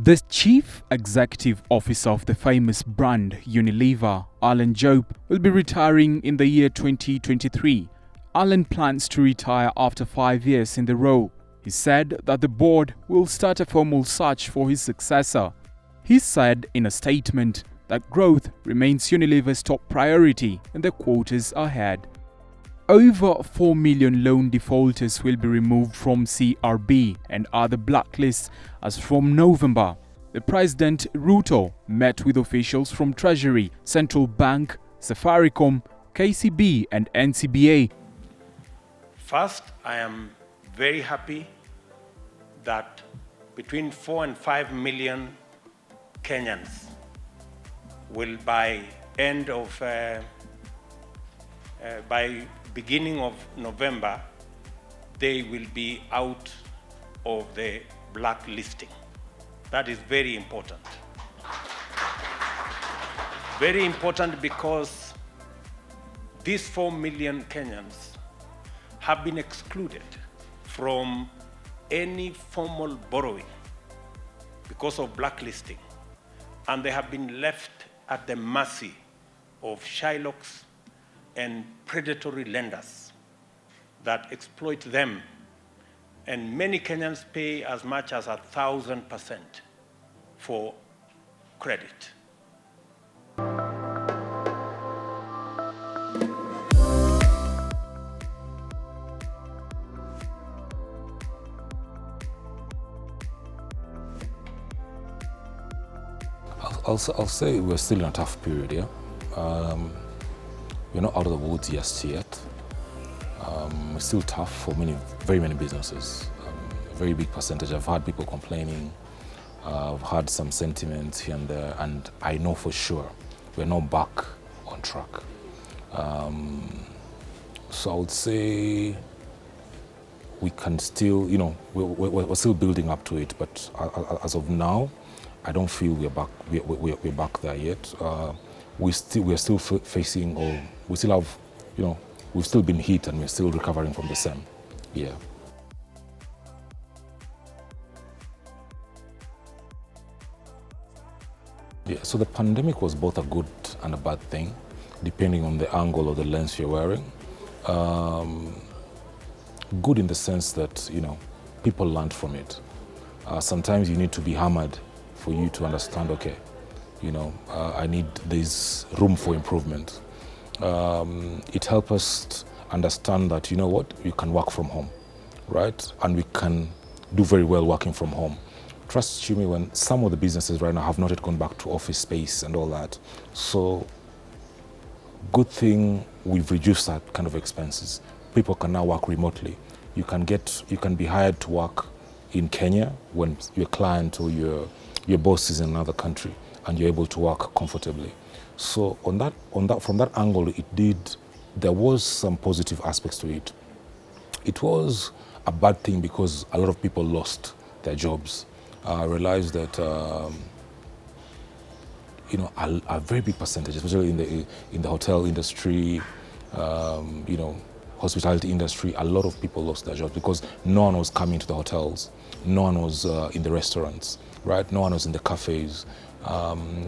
The Chief Executive Officer of the famous brand Unilever, Alan Jope, will be retiring in the year 2023. Alan plans to retire after 5 years in the role. He said that the board will start a formal search for his successor. He said in a statement that growth remains Unilever's top priority in the quarters ahead. Over 4 million loan defaulters will be removed from CRB and other blacklists as from November. The President Ruto met with officials from Treasury, Central Bank, Safaricom, KCB and NCBA. First, I am very happy that between 4 and 5 million Kenyans will by beginning of November, they will be out of the blacklisting. That is very important. Very important because these 4 million Kenyans have been excluded from any formal borrowing because of blacklisting, and they have been left at the mercy of Shylocks and predatory lenders that exploit them, and many Kenyans pay as much as 1,000% for credit. I'll say we're still in a tough period, yeah? We're not out of the woods just yet. It's still tough for very many businesses. A very big percentage. I've had people complaining. I've had some sentiments here and there, and I know for sure we're not back on track. So I would say we can still, we're still building up to it, but as of now, I don't feel we're back. We're back there yet. We're still facing, or we still have, we've still been hit, and we're still recovering from the same. Yeah. Yeah. So the pandemic was both a good and a bad thing, depending on the angle or the lens you're wearing. Good in the sense that people learned from it. Sometimes you need to be hammered for you to understand, okay, I need this room for improvement. It helps us understand that, you can work from home, right? And we can do very well working from home. Trust you me, when some of the businesses right now have not yet gone back to office space and all that. So good thing we've reduced that kind of expenses. People can now work remotely. You can be hired to work in Kenya when your client or your boss is in another country, and you're able to work comfortably. So from that angle, there was some positive aspects to it. It was a bad thing because a lot of people lost their jobs. I realized that a very big percentage, especially in the hotel industry, hospitality industry, a lot of people lost their jobs because no one was coming to the hotels, no one was in the restaurants, right? No one was in the cafes.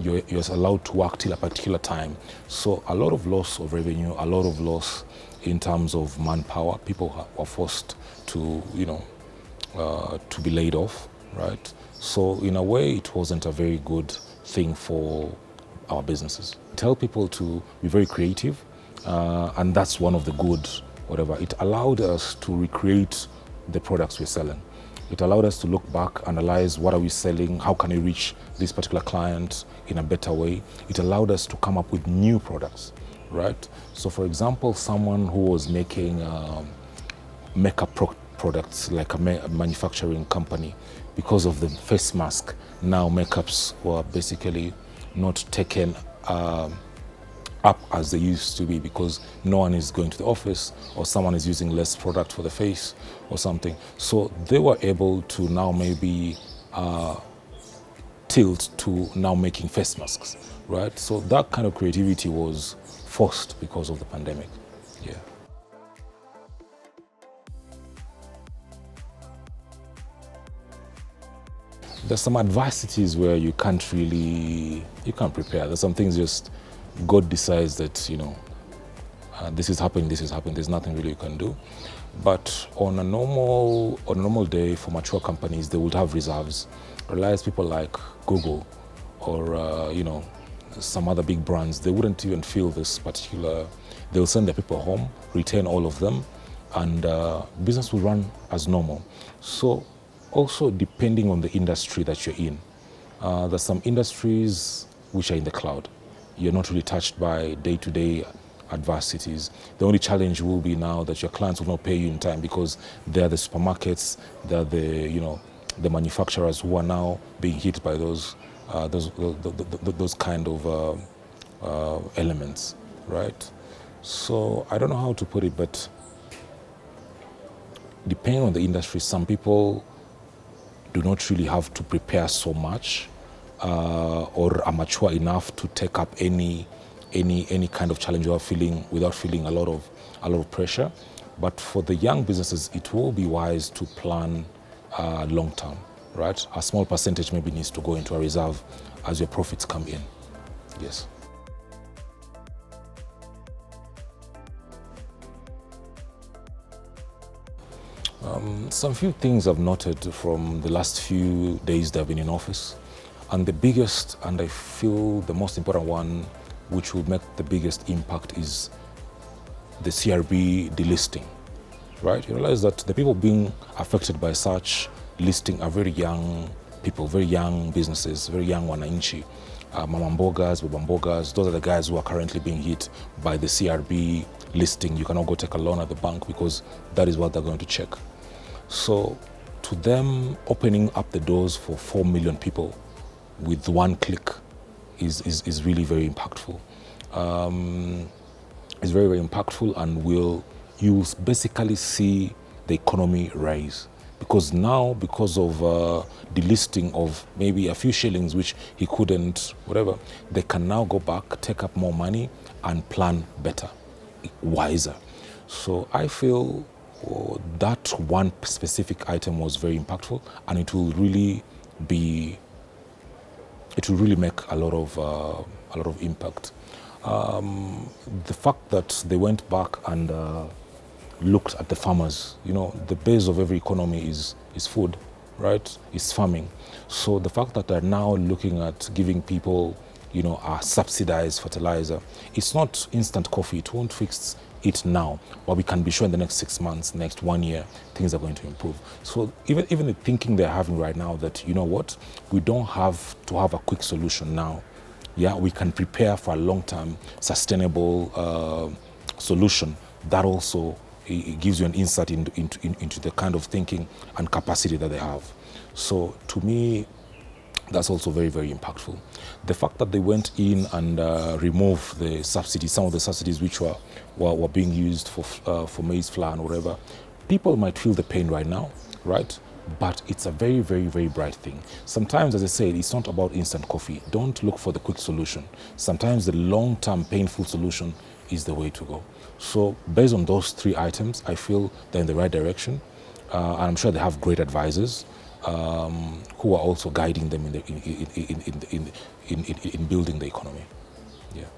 You're allowed to work till a particular time. So a lot of loss of revenue, a lot of loss in terms of manpower. People were forced to be laid off, right? So in a way, it wasn't a very good thing for our businesses. Tell people to be very creative, and that's one of the good, whatever. It allowed us to recreate the products we're selling. It allowed us to look back, analyze what are we selling, how can we reach this particular client in a better way. It allowed us to come up with new products, right? So for example, someone who was making makeup products, like a manufacturing company, because of the face mask, now makeups were basically not taken up as they used to be because no one is going to the office, or someone is using less product for the face or something. So they were able to now maybe tilt to now making face masks, right? So that kind of creativity was forced because of the pandemic. Yeah. there's some adversities where you can't prepare. There's some things just God decides that, this is happening, there's nothing really you can do. But on a normal day for mature companies, they would have reserves. Realize people like Google or some other big brands, they wouldn't even feel this particular. They'll send their people home, retain all of them, and business will run as normal. So also depending on the industry that you're in, there's some industries which are in the cloud. You're not really touched by day-to-day adversities. The only challenge will be now that your clients will not pay you in time because they're the supermarkets, they're the manufacturers who are now being hit by those kind of elements, right? So I don't know how to put it, but depending on the industry, some people do not really have to prepare so much or are mature enough to take up any kind of challenge without feeling a lot of pressure. But for the young businesses, it will be wise to plan long term, right? A small percentage maybe needs to go into a reserve as your profits come in. Yes. Some few things I've noted from the last few days that I've been in office. And the biggest, and I feel the most important one, which will make the biggest impact, is the CRB delisting, right? You realize that the people being affected by such listing are very young people, very young businesses, very young wananchi, mamambogas, babambogas. Those are the guys who are currently being hit by the CRB listing. You cannot go take a loan at the bank because that is what they're going to check. So to them, opening up the doors for 4 million people with one click is really very impactful. It's very, very impactful, and you'll basically see the economy rise. Because now, because of delisting of maybe a few shillings, which he couldn't, whatever, they can now go back, take up more money, and plan better, wiser. So I feel that one specific item was very impactful, and it will really make a lot of impact. The fact that they went back and looked at the farmers, the base of every economy is food, right? It's farming. So the fact that they're now looking at giving people, a subsidized fertilizer, it's not instant coffee. It won't fix it now, but we can be sure in the next 6 months, next 1 year, things are going to improve. So even the thinking they're having right now that, we don't have to have a quick solution now. Yeah, we can prepare for a long-term, sustainable solution. That also it gives you an insight into the kind of thinking and capacity that they have. So to me, that's also very, very impactful. The fact that they went in and removed the subsidies, some of the subsidies which were being used for maize flour and whatever, people might feel the pain right now, right? But it's a very, very, very bright thing. Sometimes, as I said, it's not about instant coffee. Don't look for the quick solution. Sometimes the long-term painful solution is the way to go. So based on those 3 items, I feel they're in the right direction. And I'm sure they have great advisors who are also guiding them in building the economy. Yeah.